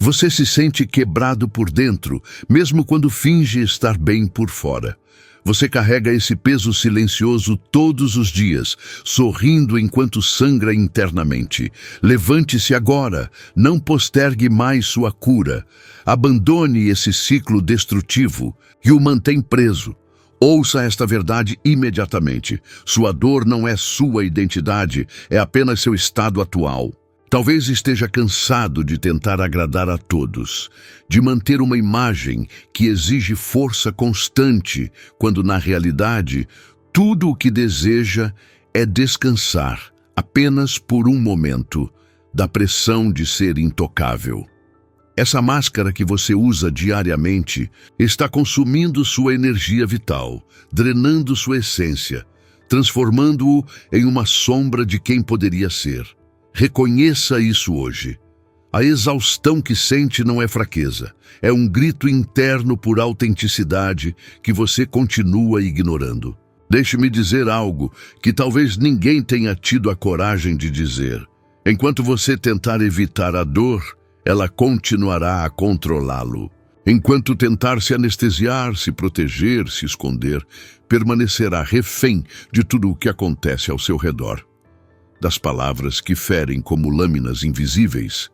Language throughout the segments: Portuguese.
Você se sente quebrado por dentro, mesmo quando finge estar bem por fora. Você carrega esse peso silencioso todos os dias, sorrindo enquanto sangra internamente. Levante-se agora, não postergue mais sua cura. Abandone esse ciclo destrutivo que o mantém preso. Ouça esta verdade imediatamente. Sua dor não é sua identidade, é apenas seu estado atual. Talvez esteja cansado de tentar agradar a todos, de manter uma imagem que exige força constante, quando na realidade, tudo o que deseja é descansar, apenas por um momento, da pressão de ser intocável. Essa máscara que você usa diariamente está consumindo sua energia vital, drenando sua essência, transformando-o em uma sombra de quem poderia ser. Reconheça isso hoje. A exaustão que sente não é fraqueza, é um grito interno por autenticidade que você continua ignorando. Deixe-me dizer algo que talvez ninguém tenha tido a coragem de dizer. Enquanto você tentar evitar a dor, ela continuará a controlá-lo. Enquanto tentar se anestesiar, se proteger, se esconder, permanecerá refém de tudo o que acontece ao seu redor. Das palavras que ferem como lâminas invisíveis,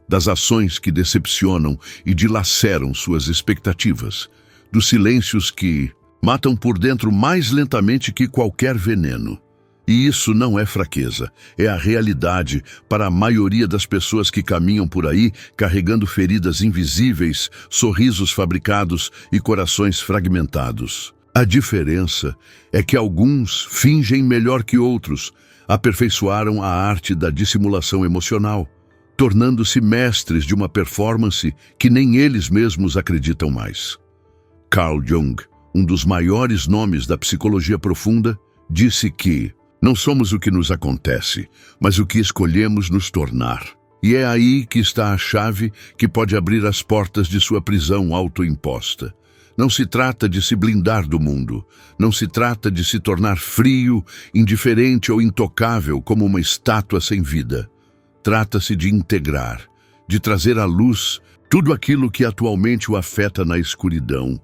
das ações que decepcionam e dilaceram suas expectativas, dos silêncios que matam por dentro mais lentamente que qualquer veneno. E isso não é fraqueza, é a realidade para a maioria das pessoas que caminham por aí carregando feridas invisíveis, sorrisos fabricados e corações fragmentados. A diferença é que alguns fingem melhor que outros, aperfeiçoaram a arte da dissimulação emocional, tornando-se mestres de uma performance que nem eles mesmos acreditam mais. Carl Jung, um dos maiores nomes da psicologia profunda, disse que não somos o que nos acontece, mas o que escolhemos nos tornar. E é aí que está a chave que pode abrir as portas de sua prisão autoimposta. Não se trata de se blindar do mundo. Não se trata de se tornar frio, indiferente ou intocável como uma estátua sem vida. Trata-se de integrar, de trazer à luz tudo aquilo que atualmente o afeta na escuridão,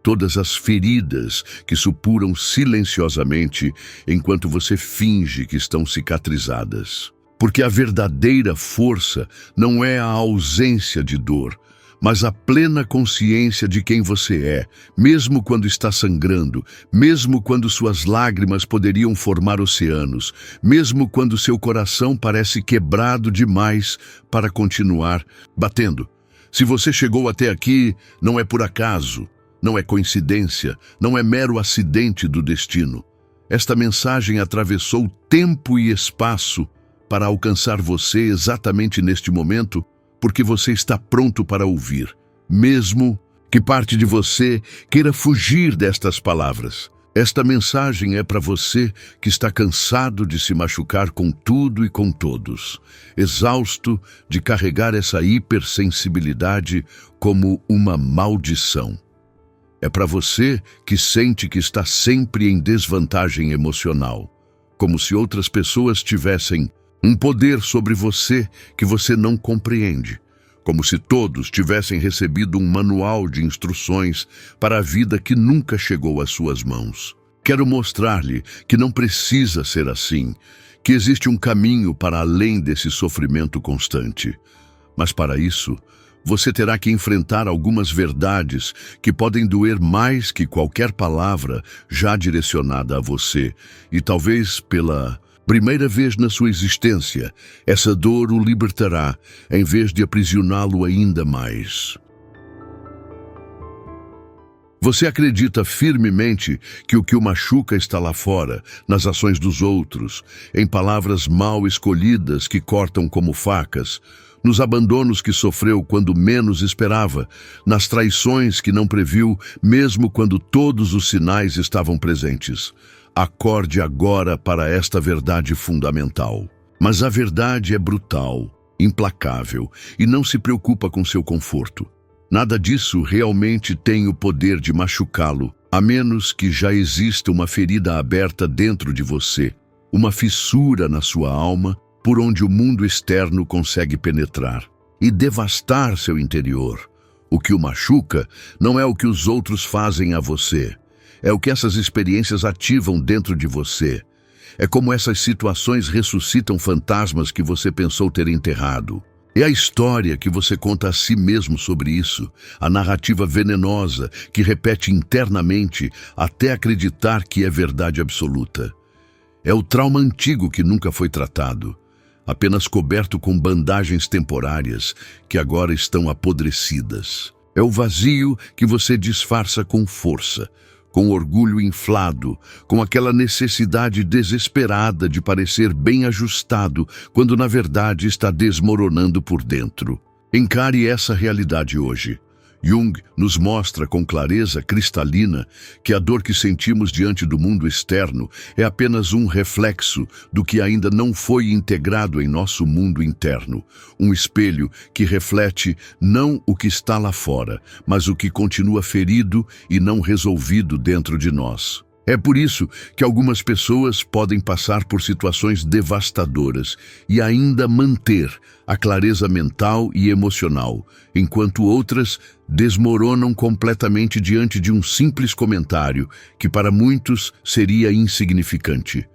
todas as feridas que supuram silenciosamente enquanto você finge que estão cicatrizadas. Porque a verdadeira força não é a ausência de dor, mas a plena consciência de quem você é, mesmo quando está sangrando, mesmo quando suas lágrimas poderiam formar oceanos, mesmo quando seu coração parece quebrado demais para continuar batendo. Se você chegou até aqui, não é por acaso, não é coincidência, não é mero acidente do destino. Esta mensagem atravessou tempo e espaço para alcançar você exatamente neste momento, porque você está pronto para ouvir, mesmo que parte de você queira fugir destas palavras. Esta mensagem é para você que está cansado de se machucar com tudo e com todos, exausto de carregar essa hipersensibilidade como uma maldição. É para você que sente que está sempre em desvantagem emocional, como se outras pessoas tivessem um poder sobre você que você não compreende, como se todos tivessem recebido um manual de instruções para a vida que nunca chegou às suas mãos. Quero mostrar-lhe que não precisa ser assim, que existe um caminho para além desse sofrimento constante. Mas para isso, você terá que enfrentar algumas verdades que podem doer mais que qualquer palavra já direcionada a você, e talvez pela primeira vez na sua existência, essa dor o libertará, em vez de aprisioná-lo ainda mais. Você acredita firmemente que o que o machuca está lá fora, nas ações dos outros, em palavras mal escolhidas que cortam como facas, nos abandonos que sofreu quando menos esperava, nas traições que não previu, mesmo quando todos os sinais estavam presentes. Acorde agora para esta verdade fundamental. Mas a verdade é brutal, implacável e não se preocupa com seu conforto. Nada disso realmente tem o poder de machucá-lo, a menos que já exista uma ferida aberta dentro de você, uma fissura na sua alma por onde o mundo externo consegue penetrar. e devastar seu interior. O que o machuca não é o que os outros fazem a você, é o que essas experiências ativam dentro de você. É como essas situações ressuscitam fantasmas que você pensou ter enterrado. É a história que você conta a si mesmo sobre isso, a narrativa venenosa que repete internamente até acreditar que é verdade absoluta. É o trauma antigo que nunca foi tratado, apenas coberto com bandagens temporárias que agora estão apodrecidas. É o vazio que você disfarça com força, com orgulho inflado, com aquela necessidade desesperada de parecer bem ajustado, quando na verdade está desmoronando por dentro. Encare essa realidade hoje. Jung nos mostra com clareza cristalina que a dor que sentimos diante do mundo externo é apenas um reflexo do que ainda não foi integrado em nosso mundo interno, um espelho que reflete não o que está lá fora, mas o que continua ferido e não resolvido dentro de nós. É por isso que algumas pessoas podem passar por situações devastadoras e ainda manter a clareza mental e emocional, enquanto outras desmoronam completamente diante de um simples comentário que para muitos seria insignificante.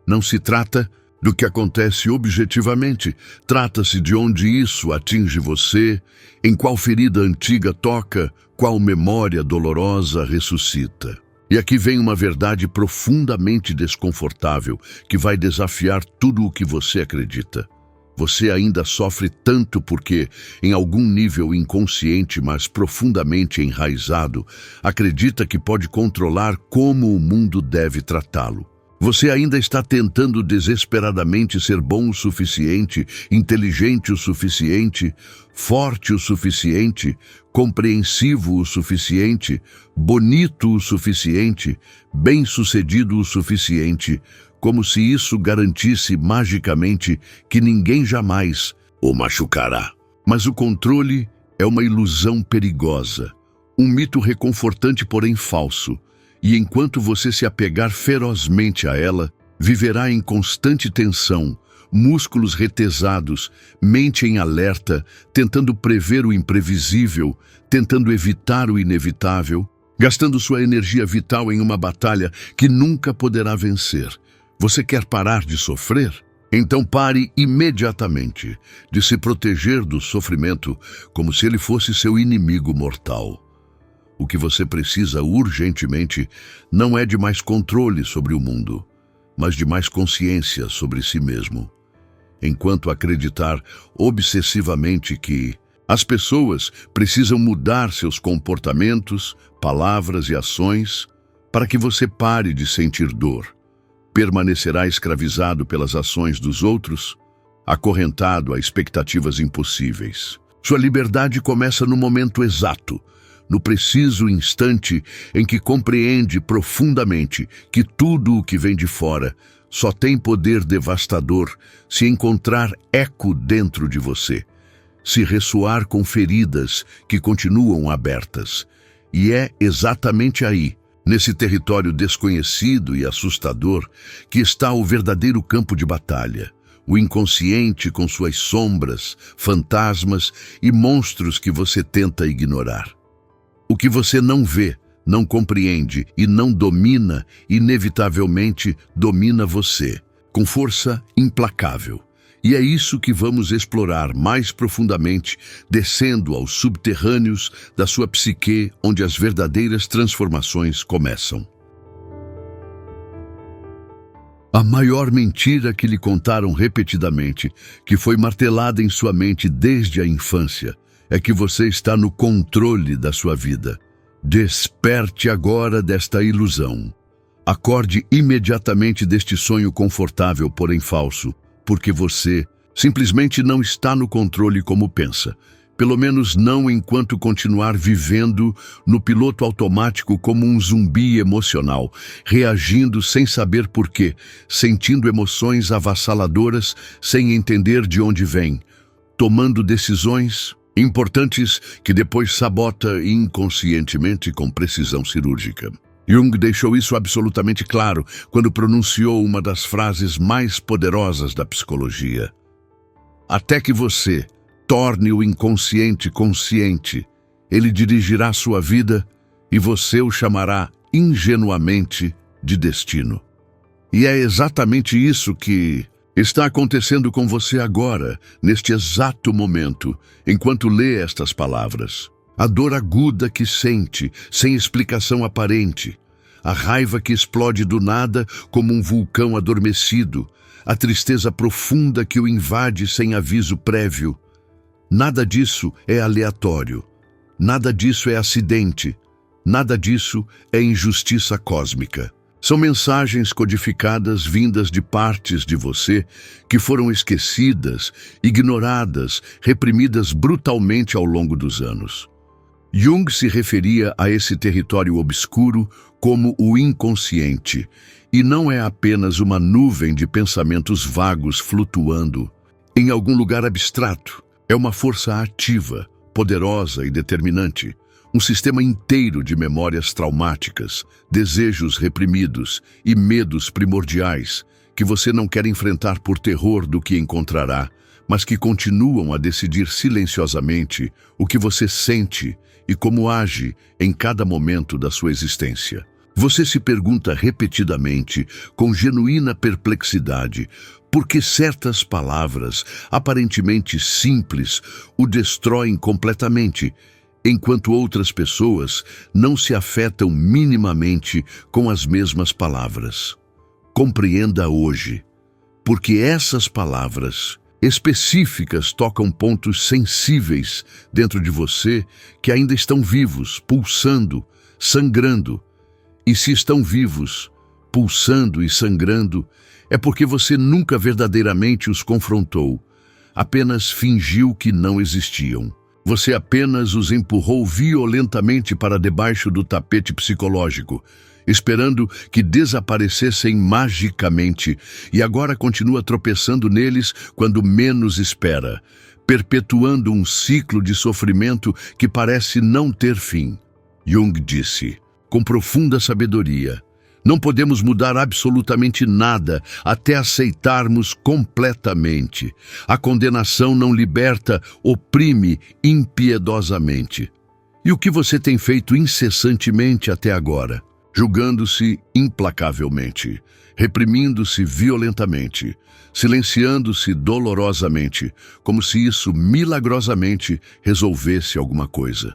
Não se trata do que acontece objetivamente, trata-se de onde isso atinge você, em qual ferida antiga toca, qual memória dolorosa ressuscita. E aqui vem uma verdade profundamente desconfortável que vai desafiar tudo o que você acredita. Você ainda sofre tanto porque, em algum nível inconsciente, mas profundamente enraizado, acredita que pode controlar como o mundo deve tratá-lo. Você ainda está tentando desesperadamente ser bom o suficiente, inteligente o suficiente, forte o suficiente, compreensivo o suficiente, bonito o suficiente, bem-sucedido o suficiente, como se isso garantisse magicamente que ninguém jamais o machucará. Mas o controle é uma ilusão perigosa, um mito reconfortante, porém falso. E enquanto você se apegar ferozmente a ela, viverá em constante tensão, músculos retesados, mente em alerta, tentando prever o imprevisível, tentando evitar o inevitável, gastando sua energia vital em uma batalha que nunca poderá vencer. Você quer parar de sofrer? Então pare imediatamente de se proteger do sofrimento como se ele fosse seu inimigo mortal. O que você precisa urgentemente não é de mais controle sobre o mundo, mas de mais consciência sobre si mesmo. Enquanto acreditar obsessivamente que as pessoas precisam mudar seus comportamentos, palavras e ações para que você pare de sentir dor, permanecerá escravizado pelas ações dos outros, acorrentado a expectativas impossíveis. Sua liberdade começa no momento exato, no preciso instante em que compreende profundamente que tudo o que vem de fora só tem poder devastador se encontrar eco dentro de você, se ressoar com feridas que continuam abertas. E é exatamente aí, nesse território desconhecido e assustador, que está o verdadeiro campo de batalha. O inconsciente com suas sombras, fantasmas e monstros que você tenta ignorar. O que você não vê, não compreende e não domina, inevitavelmente domina você, com força implacável. E é isso que vamos explorar mais profundamente, descendo aos subterrâneos da sua psique, onde as verdadeiras transformações começam. A maior mentira que lhe contaram repetidamente, que foi martelada em sua mente desde a infância, é que você está no controle da sua vida. Desperte agora desta ilusão. Acorde imediatamente deste sonho confortável, porém falso, porque você simplesmente não está no controle como pensa. Pelo menos não enquanto continuar vivendo no piloto automático como um zumbi emocional, reagindo sem saber por quê, sentindo emoções avassaladoras sem entender de onde vêm, tomando decisões importantes que depois sabota inconscientemente com precisão cirúrgica. Jung deixou isso absolutamente claro quando pronunciou uma das frases mais poderosas da psicologia. Até que você torne o inconsciente consciente. Ele dirigirá sua vida e você o chamará ingenuamente de destino. E é exatamente isso que está acontecendo com você agora, neste exato momento, enquanto lê estas palavras. A dor aguda que sente, sem explicação aparente. A raiva que explode do nada como um vulcão adormecido. A tristeza profunda que o invade sem aviso prévio. Nada disso é aleatório. Nada disso é acidente. Nada disso é injustiça cósmica. São mensagens codificadas vindas de partes de você que foram esquecidas, ignoradas, reprimidas brutalmente ao longo dos anos. Jung se referia a esse território obscuro como o inconsciente, e não é apenas uma nuvem de pensamentos vagos flutuando em algum lugar abstrato. É uma força ativa, poderosa e determinante. Um sistema inteiro de memórias traumáticas, desejos reprimidos e medos primordiais que você não quer enfrentar por terror do que encontrará, mas que continuam a decidir silenciosamente o que você sente e como age em cada momento da sua existência. Você se pergunta repetidamente, com genuína perplexidade, por que certas palavras, aparentemente simples, o destroem completamente, enquanto outras pessoas não se afetam minimamente com as mesmas palavras. Compreenda hoje, porque essas palavras específicas tocam pontos sensíveis dentro de você que ainda estão vivos, pulsando, sangrando. E se estão vivos, pulsando e sangrando, é porque você nunca verdadeiramente os confrontou, apenas fingiu que não existiam. Você apenas os empurrou violentamente para debaixo do tapete psicológico, esperando que desaparecessem magicamente, e agora continua tropeçando neles quando menos espera, perpetuando um ciclo de sofrimento que parece não ter fim. Jung disse, com profunda sabedoria, não podemos mudar absolutamente nada até aceitarmos completamente. A condenação não liberta, oprime impiedosamente. E o que você tem feito incessantemente até agora? Julgando-se implacavelmente, reprimindo-se violentamente, silenciando-se dolorosamente, como se isso milagrosamente resolvesse alguma coisa.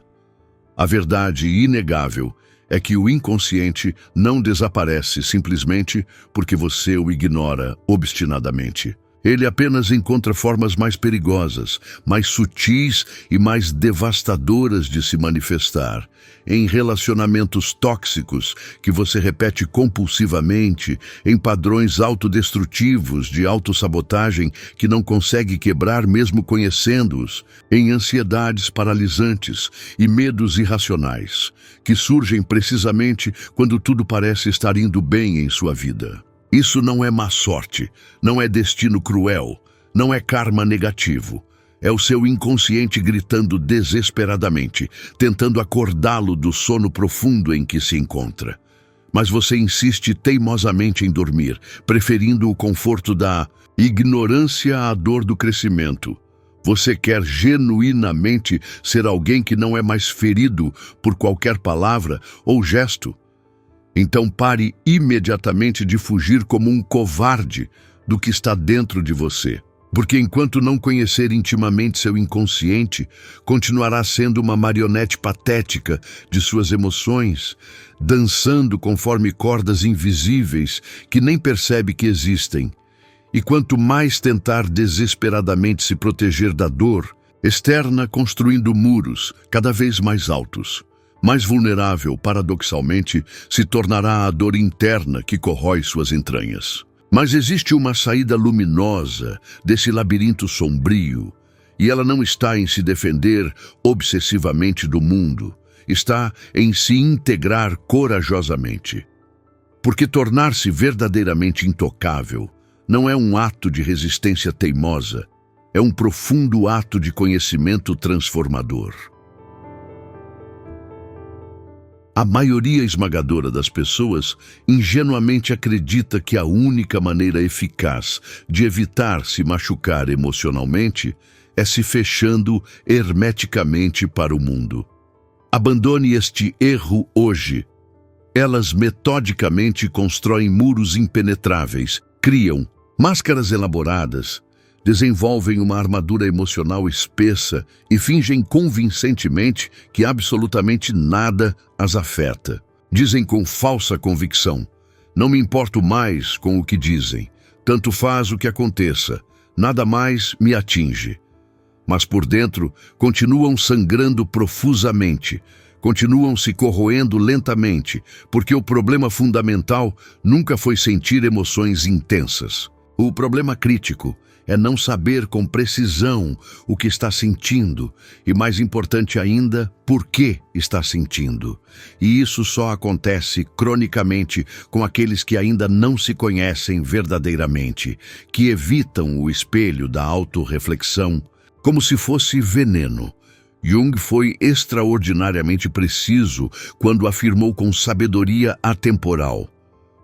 A verdade inegável é que o inconsciente não desaparece simplesmente porque você o ignora obstinadamente. Ele apenas encontra formas mais perigosas, mais sutis e mais devastadoras de se manifestar, em relacionamentos tóxicos que você repete compulsivamente, em padrões autodestrutivos de autossabotagem que não consegue quebrar mesmo conhecendo-os, em ansiedades paralisantes e medos irracionais, que surgem precisamente quando tudo parece estar indo bem em sua vida. Isso não é má sorte, não é destino cruel, não é karma negativo. É o seu inconsciente gritando desesperadamente, tentando acordá-lo do sono profundo em que se encontra. Mas você insiste teimosamente em dormir, preferindo o conforto da ignorância à dor do crescimento. Você quer genuinamente ser alguém que não é mais ferido por qualquer palavra ou gesto. Então pare imediatamente de fugir como um covarde do que está dentro de você. Porque enquanto não conhecer intimamente seu inconsciente, continuará sendo uma marionete patética de suas emoções, dançando conforme cordas invisíveis que nem percebe que existem. E quanto mais tentar desesperadamente se proteger da dor, externa construindo muros cada vez mais altos. Mais vulnerável, paradoxalmente, se tornará a dor interna que corrói suas entranhas. Mas existe uma saída luminosa desse labirinto sombrio, e ela não está em se defender obsessivamente do mundo, está em se integrar corajosamente. Porque tornar-se verdadeiramente intocável não é um ato de resistência teimosa, é um profundo ato de conhecimento transformador. A maioria esmagadora das pessoas ingenuamente acredita que a única maneira eficaz de evitar se machucar emocionalmente é se fechando hermeticamente para o mundo. Abandone este erro hoje. Elas metodicamente constroem muros impenetráveis, criam máscaras elaboradas, desenvolvem uma armadura emocional espessa e fingem convincentemente que absolutamente nada as afeta. Dizem com falsa convicção: não me importo mais com o que dizem, tanto faz o que aconteça, nada mais me atinge. Mas por dentro continuam sangrando profusamente, continuam se corroendo lentamente, porque o problema fundamental nunca foi sentir emoções intensas. O problema crítico é não saber com precisão o que está sentindo e, mais importante ainda, por que está sentindo. E isso só acontece cronicamente com aqueles que ainda não se conhecem verdadeiramente, que evitam o espelho da autorreflexão como se fosse veneno. Jung foi extraordinariamente preciso quando afirmou com sabedoria atemporal: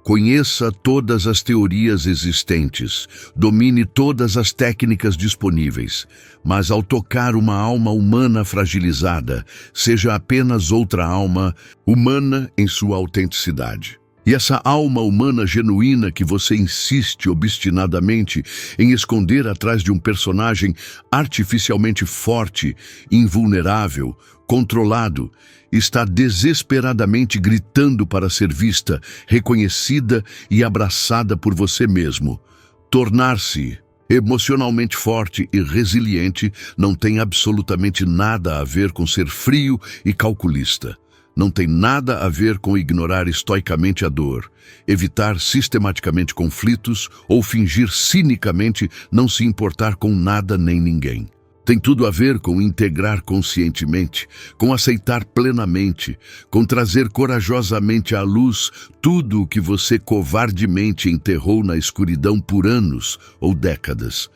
conheça todas as teorias existentes, domine todas as técnicas disponíveis, mas ao tocar uma alma humana fragilizada, seja apenas outra alma humana em sua autenticidade. E essa alma humana genuína que você insiste obstinadamente em esconder atrás de um personagem artificialmente forte, invulnerável, controlado, está desesperadamente gritando para ser vista, reconhecida e abraçada por você mesmo. Tornar-se emocionalmente forte e resiliente não tem absolutamente nada a ver com ser frio e calculista. Não tem nada a ver com ignorar estoicamente a dor, evitar sistematicamente conflitos ou fingir cinicamente não se importar com nada nem ninguém. Tem tudo a ver com integrar conscientemente, com aceitar plenamente, com trazer corajosamente à luz tudo o que você covardemente enterrou na escuridão por anos ou décadas.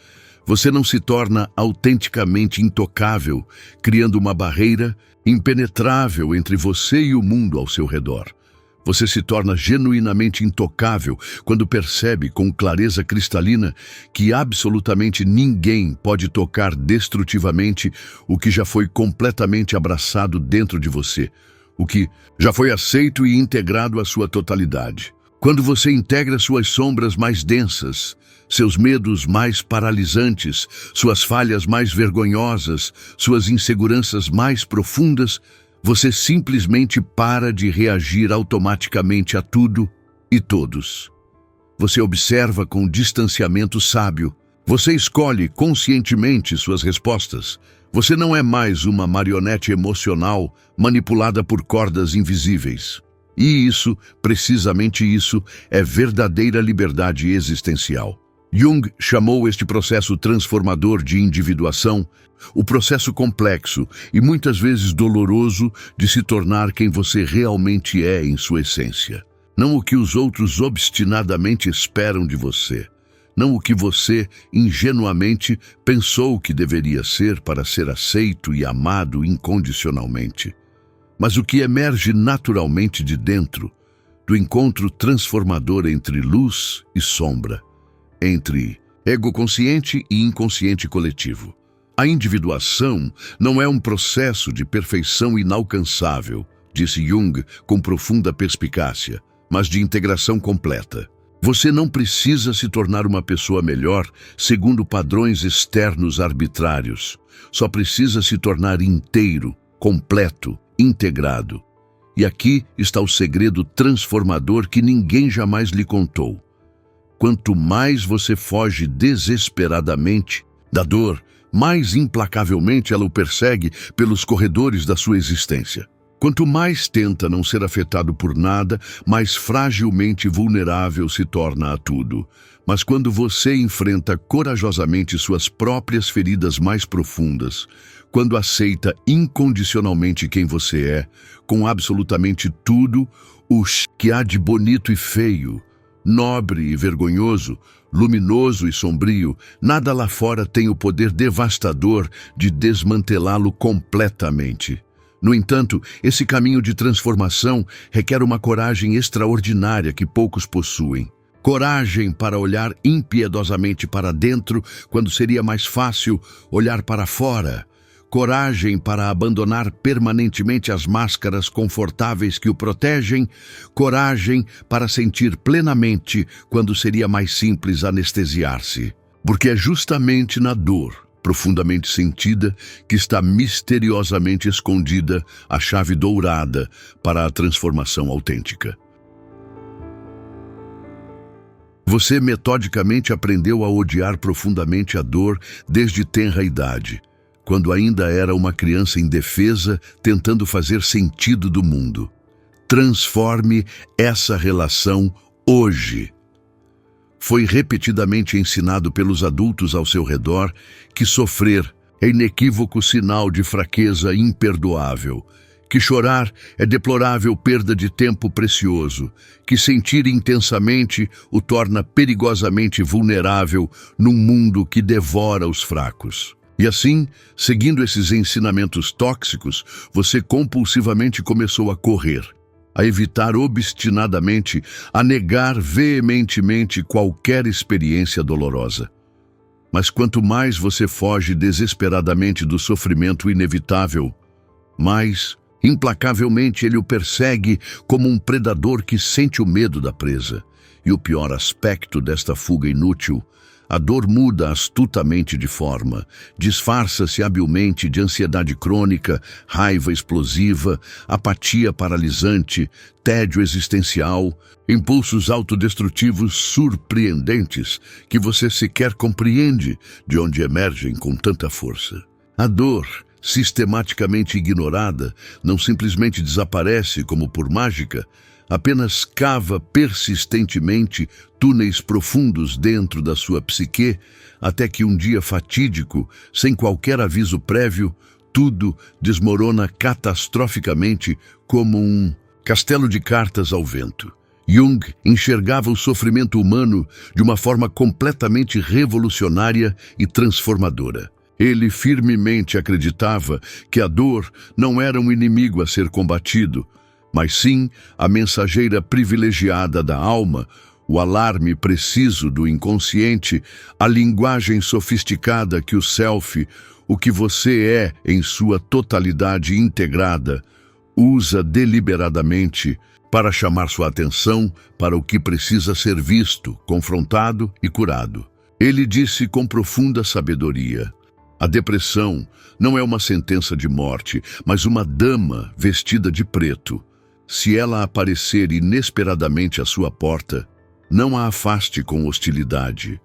Você não se torna autenticamente intocável, criando uma barreira impenetrável entre você e o mundo ao seu redor. Você se torna genuinamente intocável quando percebe com clareza cristalina que absolutamente ninguém pode tocar destrutivamente o que já foi completamente abraçado dentro de você, o que já foi aceito e integrado à sua totalidade. Quando você integra suas sombras mais densas, seus medos mais paralisantes, suas falhas mais vergonhosas, suas inseguranças mais profundas, você simplesmente para de reagir automaticamente a tudo e todos. Você observa com distanciamento sábio. Você escolhe conscientemente suas respostas. Você não é mais uma marionete emocional manipulada por cordas invisíveis. E isso, precisamente isso, é verdadeira liberdade existencial. Jung chamou este processo transformador de individuação, o processo complexo e muitas vezes doloroso de se tornar quem você realmente é em sua essência. Não o que os outros obstinadamente esperam de você. Não o que você, ingenuamente, pensou que deveria ser para ser aceito e amado incondicionalmente. Mas o que emerge naturalmente de dentro, do encontro transformador entre luz e sombra, entre ego consciente e inconsciente coletivo. A individuação não é um processo de perfeição inalcançável, disse Jung com profunda perspicácia, mas de integração completa. Você não precisa se tornar uma pessoa melhor segundo padrões externos arbitrários. Só precisa se tornar inteiro, completo, integrado. E aqui está o segredo transformador que ninguém jamais lhe contou. Quanto mais você foge desesperadamente da dor, mais implacavelmente ela o persegue pelos corredores da sua existência. Quanto mais tenta não ser afetado por nada, mais fragilmente vulnerável se torna a tudo. Mas quando você enfrenta corajosamente suas próprias feridas mais profundas, quando aceita incondicionalmente quem você é, com absolutamente tudo o que há de bonito e feio, nobre e vergonhoso, luminoso e sombrio, nada lá fora tem o poder devastador de desmantelá-lo completamente. No entanto, esse caminho de transformação requer uma coragem extraordinária que poucos possuem. Coragem para olhar impiedosamente para dentro quando seria mais fácil olhar para fora. Coragem para abandonar permanentemente as máscaras confortáveis que o protegem. Coragem para sentir plenamente quando seria mais simples anestesiar-se. Porque é justamente na dor profundamente sentida que está misteriosamente escondida a chave dourada para a transformação autêntica. Você metodicamente aprendeu a odiar profundamente a dor desde tenra idade, quando ainda era uma criança indefesa tentando fazer sentido do mundo. Transforme essa relação hoje. Foi repetidamente ensinado pelos adultos ao seu redor que sofrer é inequívoco sinal de fraqueza imperdoável, que chorar é deplorável perda de tempo precioso, que sentir intensamente o torna perigosamente vulnerável num mundo que devora os fracos. E assim, seguindo esses ensinamentos tóxicos, você compulsivamente começou a correr, a evitar obstinadamente, a negar veementemente qualquer experiência dolorosa. Mas quanto mais você foge desesperadamente do sofrimento inevitável, mais, implacavelmente, ele o persegue como um predador que sente o medo da presa. E o pior aspecto desta fuga inútil: a dor muda astutamente de forma, disfarça-se habilmente de ansiedade crônica, raiva explosiva, apatia paralisante, tédio existencial, impulsos autodestrutivos surpreendentes que você sequer compreende de onde emergem com tanta força. A dor, sistematicamente ignorada, não simplesmente desaparece como por mágica, apenas cava persistentemente túneis profundos dentro da sua psique, até que um dia fatídico, sem qualquer aviso prévio, tudo desmorona catastroficamente como um castelo de cartas ao vento. Jung enxergava o sofrimento humano de uma forma completamente revolucionária e transformadora. Ele firmemente acreditava que a dor não era um inimigo a ser combatido, mas sim a mensageira privilegiada da alma, o alarme preciso do inconsciente, a linguagem sofisticada que o self, o que você é em sua totalidade integrada, usa deliberadamente para chamar sua atenção para o que precisa ser visto, confrontado e curado. Ele disse com profunda sabedoria: a depressão não é uma sentença de morte, mas uma dama vestida de preto. Se ela aparecer inesperadamente à sua porta, não a afaste com hostilidade.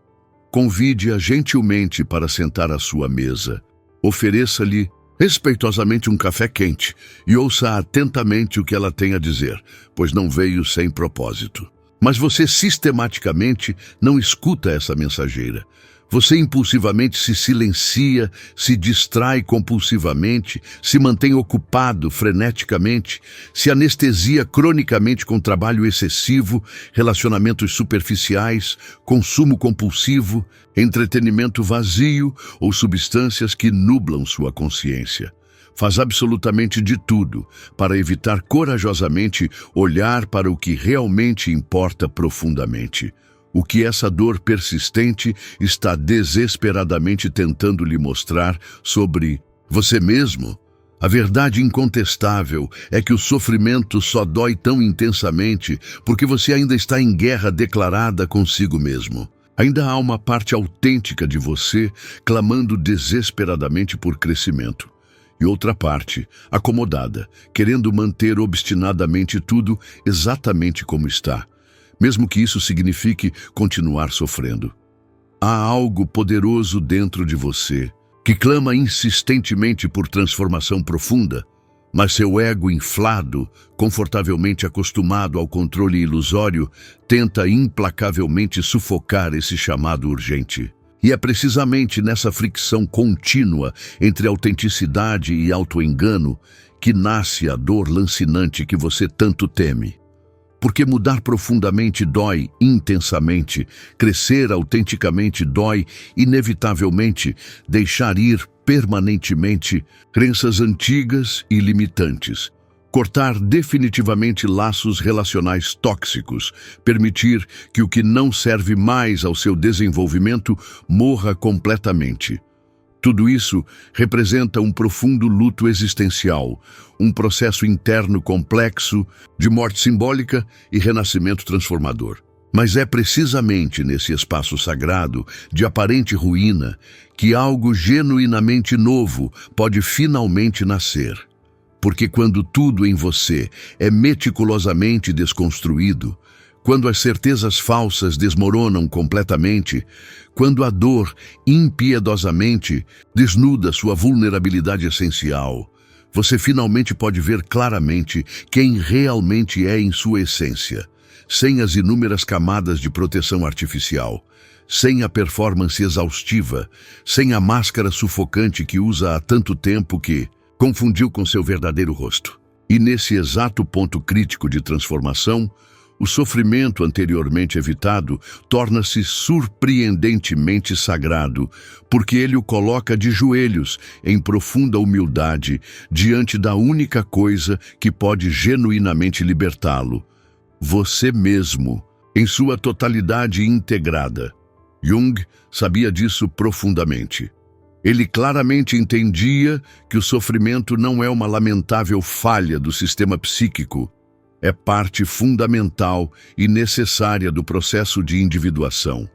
Convide-a gentilmente para sentar à sua mesa. Ofereça-lhe respeitosamente um café quente e ouça atentamente o que ela tem a dizer, pois não veio sem propósito. Mas você sistematicamente não escuta essa mensageira. Você impulsivamente se silencia, se distrai compulsivamente, se mantém ocupado freneticamente, se anestesia cronicamente com trabalho excessivo, relacionamentos superficiais, consumo compulsivo, entretenimento vazio ou substâncias que nublam sua consciência. Faz absolutamente de tudo para evitar corajosamente olhar para o que realmente importa profundamente. O que essa dor persistente está desesperadamente tentando lhe mostrar sobre você mesmo. A verdade incontestável é que o sofrimento só dói tão intensamente porque você ainda está em guerra declarada consigo mesmo. Ainda há uma parte autêntica de você clamando desesperadamente por crescimento. E outra parte, acomodada, querendo manter obstinadamente tudo exatamente como está, mesmo que isso signifique continuar sofrendo. Há algo poderoso dentro de você que clama insistentemente por transformação profunda, mas seu ego inflado, confortavelmente acostumado ao controle ilusório, tenta implacavelmente sufocar esse chamado urgente. E é precisamente nessa fricção contínua entre autenticidade e autoengano que nasce a dor lancinante que você tanto teme. Porque mudar profundamente dói intensamente, crescer autenticamente dói inevitavelmente, deixar ir permanentemente crenças antigas e limitantes, cortar definitivamente laços relacionais tóxicos, permitir que o que não serve mais ao seu desenvolvimento morra completamente. Tudo isso representa um profundo luto existencial, um processo interno complexo de morte simbólica e renascimento transformador. Mas é precisamente nesse espaço sagrado, de aparente ruína, que algo genuinamente novo pode finalmente nascer. Porque quando tudo em você é meticulosamente desconstruído, quando as certezas falsas desmoronam completamente, quando a dor impiedosamente desnuda sua vulnerabilidade essencial, você finalmente pode ver claramente quem realmente é em sua essência, sem as inúmeras camadas de proteção artificial, sem a performance exaustiva, sem a máscara sufocante que usa há tanto tempo que confundiu com seu verdadeiro rosto. E nesse exato ponto crítico de transformação, o sofrimento anteriormente evitado torna-se surpreendentemente sagrado, porque ele o coloca de joelhos, em profunda humildade, diante da única coisa que pode genuinamente libertá-lo: você mesmo, em sua totalidade integrada. Jung sabia disso profundamente. Ele claramente entendia que o sofrimento não é uma lamentável falha do sistema psíquico, é parte fundamental e necessária do processo de individuação.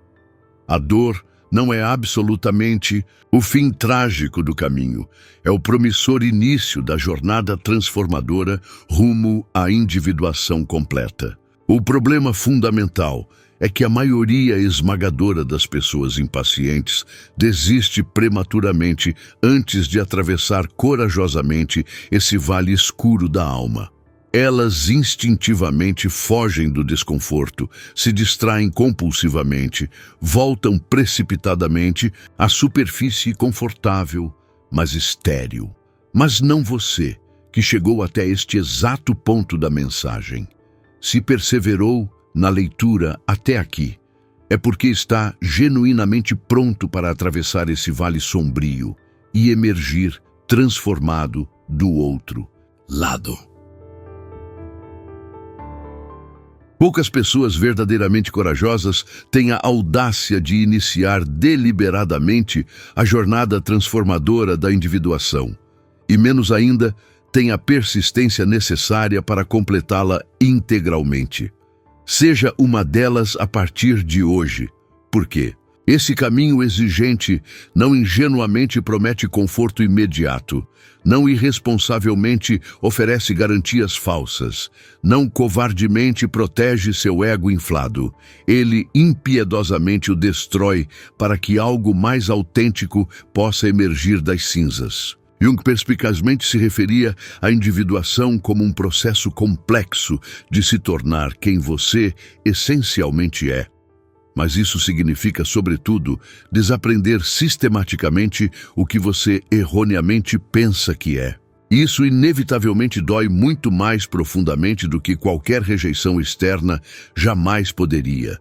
A dor não é absolutamente o fim trágico do caminho, é o promissor início da jornada transformadora rumo à individuação completa. O problema fundamental é que a maioria esmagadora das pessoas impacientes desiste prematuramente antes de atravessar corajosamente esse vale escuro da alma. Elas instintivamente fogem do desconforto, se distraem compulsivamente, voltam precipitadamente à superfície confortável, mas estéril. Mas não você, que chegou até este exato ponto da mensagem. Se perseverou na leitura até aqui, é porque está genuinamente pronto para atravessar esse vale sombrio e emergir transformado do outro lado. Poucas pessoas verdadeiramente corajosas têm a audácia de iniciar deliberadamente a jornada transformadora da individuação, e menos ainda têm a persistência necessária para completá-la integralmente. Seja uma delas a partir de hoje. Por quê? Esse caminho exigente não ingenuamente promete conforto imediato, não irresponsavelmente oferece garantias falsas, não covardemente protege seu ego inflado. Ele impiedosamente o destrói para que algo mais autêntico possa emergir das cinzas. Jung perspicazmente se referia à individuação como um processo complexo de se tornar quem você essencialmente é. Mas isso significa, sobretudo, desaprender sistematicamente o que você erroneamente pensa que é. Isso inevitavelmente dói muito mais profundamente do que qualquer rejeição externa jamais poderia,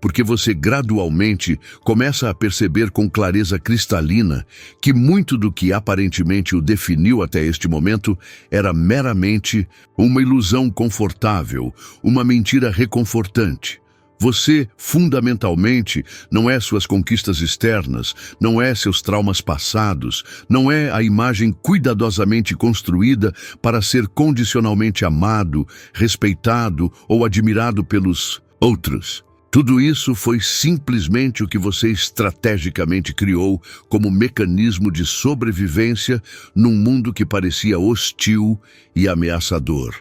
porque você gradualmente começa a perceber com clareza cristalina que muito do que aparentemente o definiu até este momento era meramente uma ilusão confortável, uma mentira reconfortante. Você, fundamentalmente, não é suas conquistas externas, não é seus traumas passados, não é a imagem cuidadosamente construída para ser condicionalmente amado, respeitado ou admirado pelos outros. Tudo isso foi simplesmente o que você estrategicamente criou como mecanismo de sobrevivência num mundo que parecia hostil e ameaçador.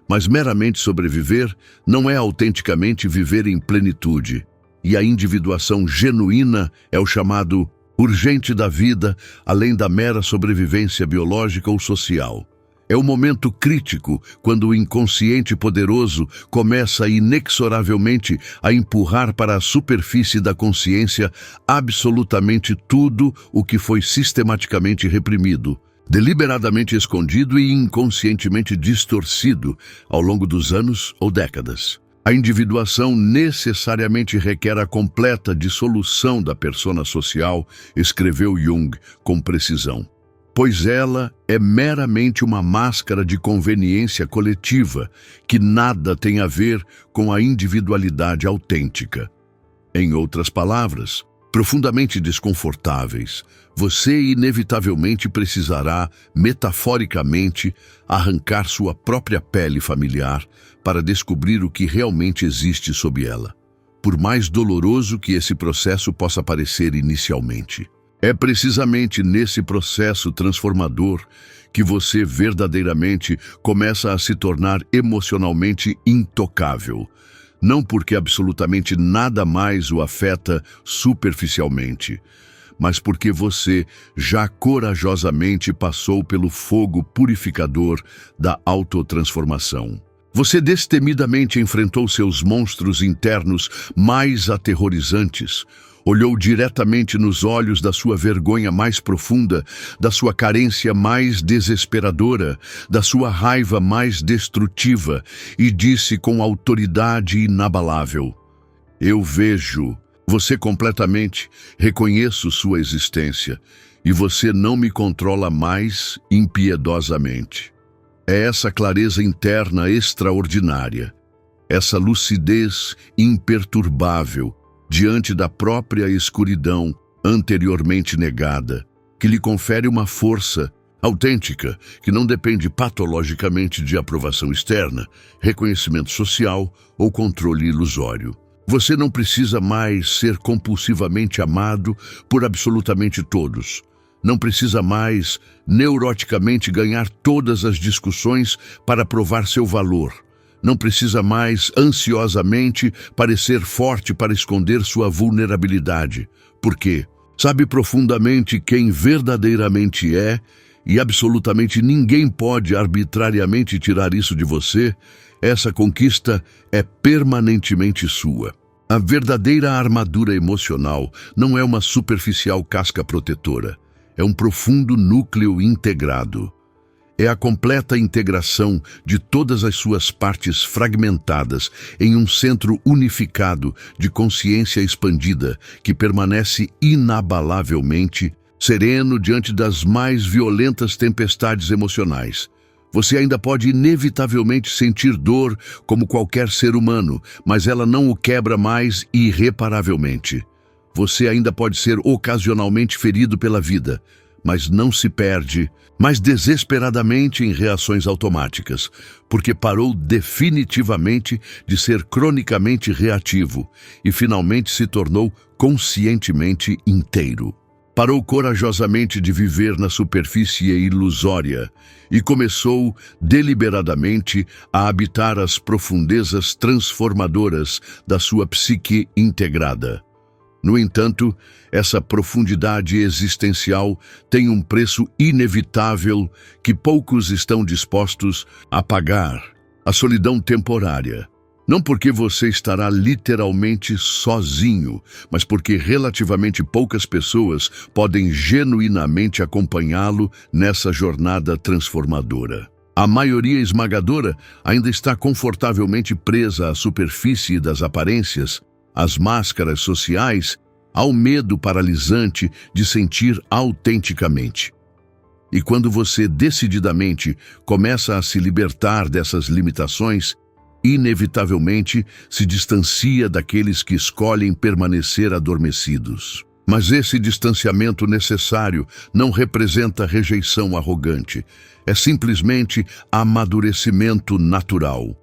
Mas meramente sobreviver não é autenticamente viver em plenitude. E a individuação genuína é o chamado urgente da vida, além da mera sobrevivência biológica ou social. É o momento crítico quando o inconsciente poderoso começa inexoravelmente a empurrar para a superfície da consciência absolutamente tudo o que foi sistematicamente reprimido, deliberadamente escondido e inconscientemente distorcido ao longo dos anos ou décadas. A individuação necessariamente requer a completa dissolução da persona social, escreveu Jung com precisão. pois ela é meramente uma máscara de conveniência coletiva que nada tem a ver com a individualidade autêntica. Em outras palavras, profundamente desconfortáveis, você inevitavelmente precisará, metaforicamente, arrancar sua própria pele familiar para descobrir o que realmente existe sob ela, por mais doloroso que esse processo possa parecer inicialmente. É precisamente nesse processo transformador que você verdadeiramente começa a se tornar emocionalmente intocável, não porque absolutamente nada mais o afeta superficialmente, mas porque você já corajosamente passou pelo fogo purificador da autotransformação. Você destemidamente enfrentou seus monstros internos mais aterrorizantes, olhou diretamente nos olhos da sua vergonha mais profunda, da sua carência mais desesperadora, da sua raiva mais destrutiva e disse com autoridade inabalável: "Eu vejo você completamente, reconheço sua existência e você não me controla mais impiedosamente." É essa clareza interna extraordinária, essa lucidez imperturbável diante da própria escuridão anteriormente negada, que lhe confere uma força autêntica que não depende patologicamente de aprovação externa, reconhecimento social ou controle ilusório. Você não precisa mais ser compulsivamente amado por absolutamente todos. Não precisa mais neuroticamente ganhar todas as discussões para provar seu valor. Não precisa mais ansiosamente parecer forte para esconder sua vulnerabilidade. Porque sabe profundamente quem verdadeiramente é e absolutamente ninguém pode arbitrariamente tirar isso de você. Essa conquista é permanentemente sua. A verdadeira armadura emocional não é uma superficial casca protetora. É um profundo núcleo integrado. É a completa integração de todas as suas partes fragmentadas em um centro unificado de consciência expandida que permanece inabalavelmente sereno diante das mais violentas tempestades emocionais. Você ainda pode inevitavelmente sentir dor como qualquer ser humano, mas ela não o quebra mais irreparavelmente. Você ainda pode ser ocasionalmente ferido pela vida, mas não se perde mais desesperadamente em reações automáticas, porque parou definitivamente de ser cronicamente reativo e finalmente se tornou conscientemente inteiro. Parou corajosamente de viver na superfície ilusória e começou deliberadamente a habitar as profundezas transformadoras da sua psique integrada. No entanto, essa profundidade existencial tem um preço inevitável que poucos estão dispostos a pagar: a solidão temporária. Não porque você estará literalmente sozinho, mas porque relativamente poucas pessoas podem genuinamente acompanhá-lo nessa jornada transformadora. A maioria esmagadora ainda está confortavelmente presa à superfície das aparências, às máscaras sociais, ao medo paralisante de sentir autenticamente. E quando você decididamente começa a se libertar dessas limitações, inevitavelmente se distancia daqueles que escolhem permanecer adormecidos. Mas esse distanciamento necessário não representa rejeição arrogante, é simplesmente amadurecimento natural.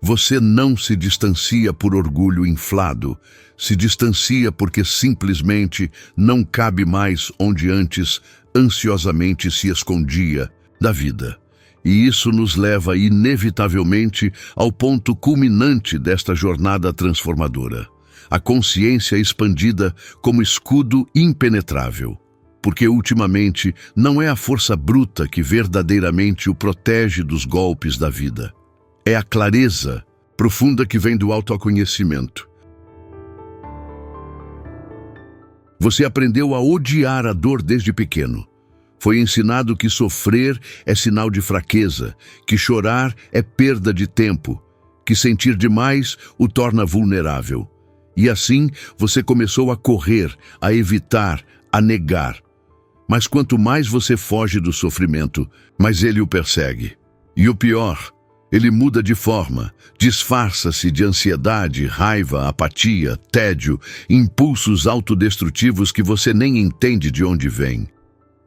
Você não se distancia por orgulho inflado, se distancia porque simplesmente não cabe mais onde antes ansiosamente se escondia da vida. E isso nos leva inevitavelmente ao ponto culminante desta jornada transformadora: a consciência expandida como escudo impenetrável. Porque ultimamente não é a força bruta que verdadeiramente o protege dos golpes da vida. É a clareza profunda que vem do autoconhecimento. Você aprendeu a odiar a dor desde pequeno. Foi ensinado que sofrer é sinal de fraqueza, que chorar é perda de tempo, que sentir demais o torna vulnerável. E assim você começou a correr, a evitar, a negar. Mas quanto mais você foge do sofrimento, mais ele o persegue. E o pior, ele muda de forma, disfarça-se de ansiedade, raiva, apatia, tédio, impulsos autodestrutivos que você nem entende de onde vêm.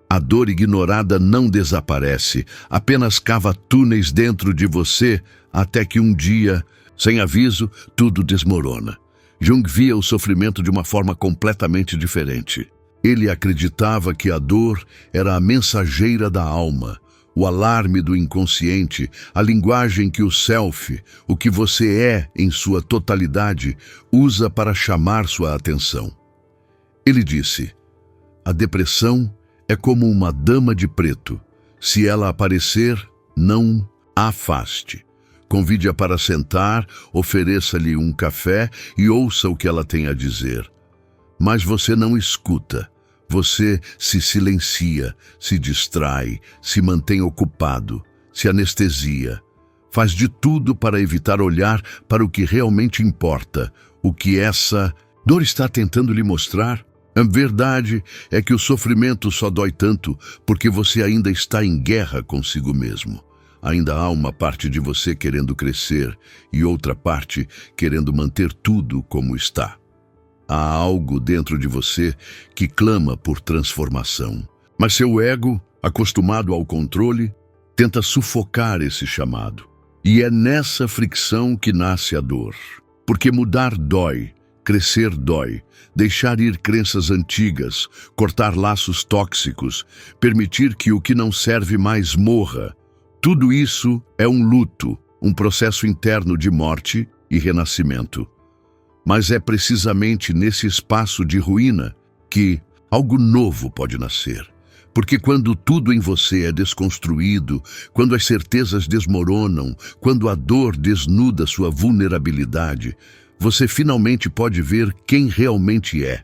A dor ignorada não desaparece, apenas cava túneis dentro de você até que um dia, sem aviso, tudo desmorona. Jung via o sofrimento de uma forma completamente diferente. Ele acreditava que a dor era a mensageira da alma, o alarme do inconsciente, a linguagem que o self, o que você é em sua totalidade, usa para chamar sua atenção. Ele disse: a depressão é como uma dama de preto. Se ela aparecer, não a afaste. Convide-a para sentar, ofereça-lhe um café e ouça o que ela tem a dizer. Mas você não escuta. Você se silencia, se distrai, se mantém ocupado, se anestesia. Faz de tudo para evitar olhar para o que realmente importa, o que essa dor está tentando lhe mostrar. A verdade é que o sofrimento só dói tanto porque você ainda está em guerra consigo mesmo. Ainda há uma parte de você querendo crescer e outra parte querendo manter tudo como está. Há algo dentro de você que clama por transformação. Mas seu ego, acostumado ao controle, tenta sufocar esse chamado. E é nessa fricção que nasce a dor. Porque mudar dói, crescer dói, deixar ir crenças antigas, cortar laços tóxicos, permitir que o que não serve mais morra. Tudo isso é um luto, um processo interno de morte e renascimento. Mas é precisamente nesse espaço de ruína que algo novo pode nascer. Porque quando tudo em você é desconstruído, quando as certezas desmoronam, quando a dor desnuda sua vulnerabilidade, você finalmente pode ver quem realmente é.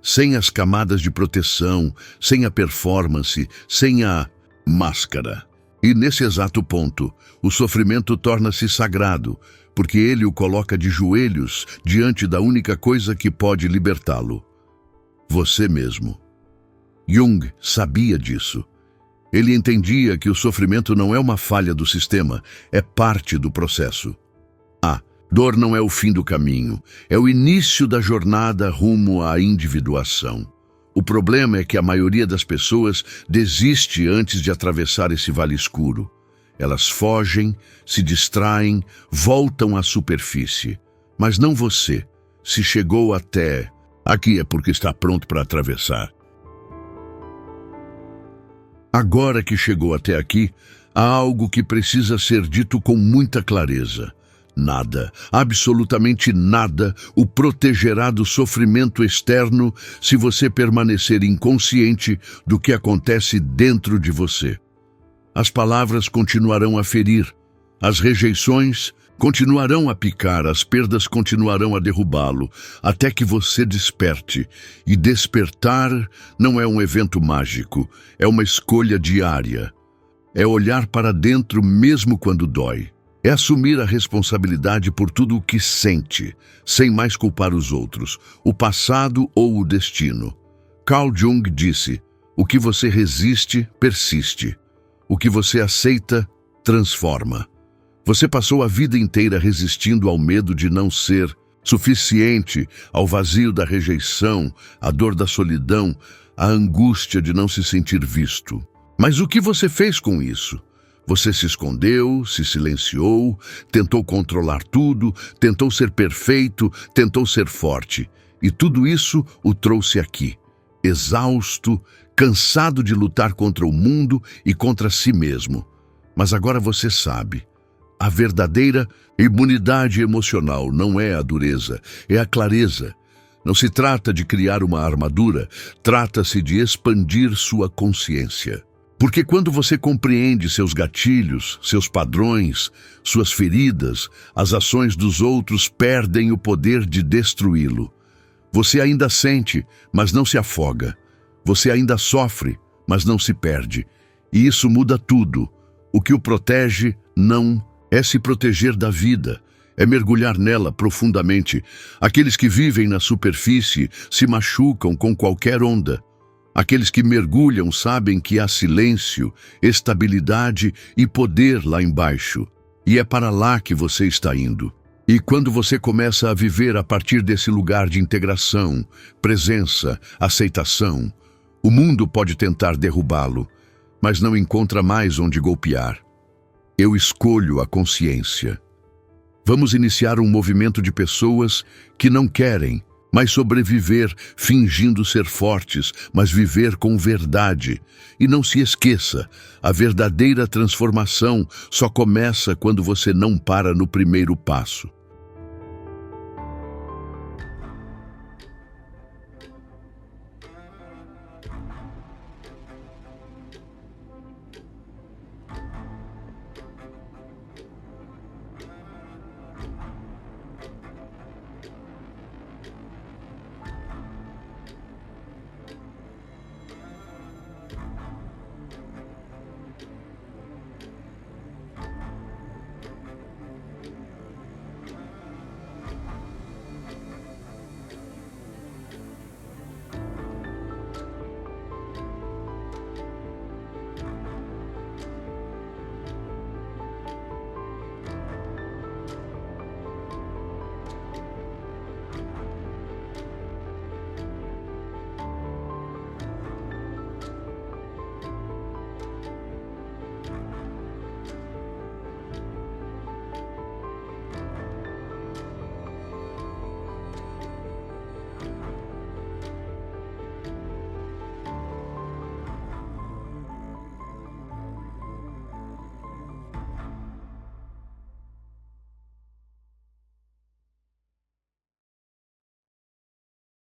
Sem as camadas de proteção, sem a performance, sem a máscara. E nesse exato ponto, o sofrimento torna-se sagrado, porque ele o coloca de joelhos diante da única coisa que pode libertá-lo: você mesmo. Jung sabia disso. Ele entendia que o sofrimento não é uma falha do sistema, é parte do processo. A dor não é o fim do caminho, é o início da jornada rumo à individuação. O problema é que a maioria das pessoas desiste antes de atravessar esse vale escuro. Elas fogem, se distraem, voltam à superfície. Mas não você. Se chegou até aqui é porque está pronto para atravessar. Agora que chegou até aqui, há algo que precisa ser dito com muita clareza. Nada, absolutamente nada, o protegerá do sofrimento externo se você permanecer inconsciente do que acontece dentro de você. As palavras continuarão a ferir, as rejeições continuarão a picar, as perdas continuarão a derrubá-lo, até que você desperte. E despertar não é um evento mágico, é uma escolha diária. É olhar para dentro mesmo quando dói. É assumir a responsabilidade por tudo o que sente, sem mais culpar os outros, o passado ou o destino. Carl Jung disse: o que você resiste, persiste. O que você aceita, transforma. Você passou a vida inteira resistindo ao medo de não ser suficiente, ao vazio da rejeição, à dor da solidão, à angústia de não se sentir visto. Mas o que você fez com isso? Você se escondeu, se silenciou, tentou controlar tudo, tentou ser perfeito, tentou ser forte. E tudo isso o trouxe aqui, exausto, cansado de lutar contra o mundo e contra si mesmo. Mas agora você sabe. A verdadeira imunidade emocional não é a dureza, é a clareza. Não se trata de criar uma armadura, trata-se de expandir sua consciência. Porque quando você compreende seus gatilhos, seus padrões, suas feridas, as ações dos outros perdem o poder de destruí-lo. Você ainda sente, mas não se afoga. Você ainda sofre, mas não se perde. E isso muda tudo. O que o protege não é se proteger da vida, é mergulhar nela profundamente. Aqueles que vivem na superfície se machucam com qualquer onda. Aqueles que mergulham sabem que há silêncio, estabilidade e poder lá embaixo. E é para lá que você está indo. E quando você começa a viver a partir desse lugar de integração, presença, aceitação, o mundo pode tentar derrubá-lo, mas não encontra mais onde golpear. Eu escolho a consciência. Vamos iniciar um movimento de pessoas que não querem mais sobreviver fingindo ser fortes, mas viver com verdade. E não se esqueça, a verdadeira transformação só começa quando você não para no primeiro passo.